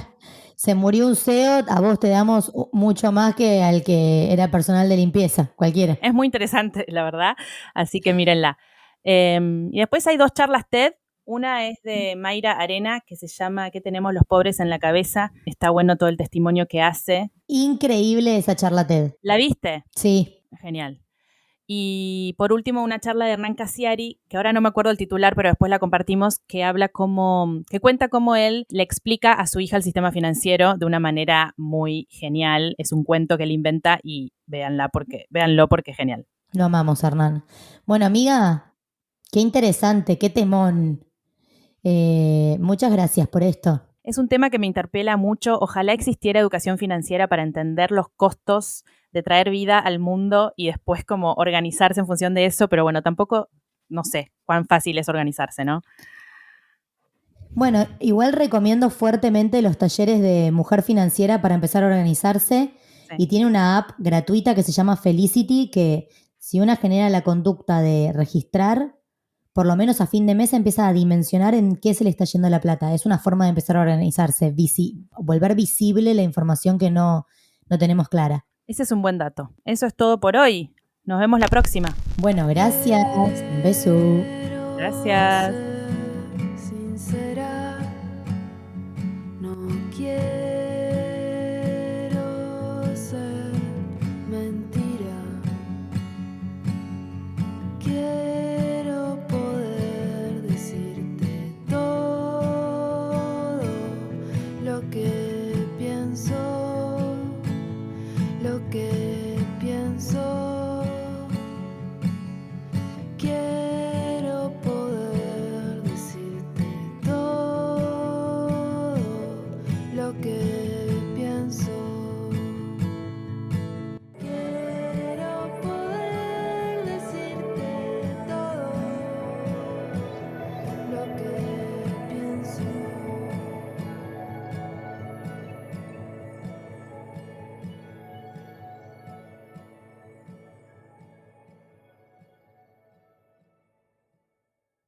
se murió un CEO, a vos te damos mucho más que al que era personal de limpieza, cualquiera. Es muy interesante, la verdad, así que mírenla. Y después hay 2 charlas TED. Una es de Mayra Arena, que se llama ¿Qué tenemos los pobres en la cabeza? Está bueno todo el testimonio que hace. Increíble esa charla TED. ¿La viste? Sí. Genial. Y por último, una charla de Hernán Casiari, que ahora no me acuerdo el titular, pero después la compartimos, que cuenta cómo él le explica a su hija el sistema financiero de una manera muy genial. Es un cuento que él inventa y véanlo porque es genial. Lo amamos, Hernán. Bueno, amiga, qué interesante, qué temón. Muchas gracias por esto. Es un tema que me interpela mucho. Ojalá existiera educación financiera para entender los costos de traer vida al mundo y después como organizarse en función de eso, pero bueno, tampoco, no sé cuán fácil es organizarse, ¿no? Bueno, igual recomiendo fuertemente los talleres de Mujer Financiera para empezar a organizarse. Sí. Y tiene una app gratuita que se llama Felicity, que si una genera la conducta de registrar, por lo menos a fin de mes empieza a dimensionar en qué se le está yendo la plata. Es una forma de empezar a organizarse, volver visible la información que no tenemos clara. Ese es un buen dato. Eso es todo por hoy. Nos vemos la próxima. Bueno, gracias. Un beso. Gracias.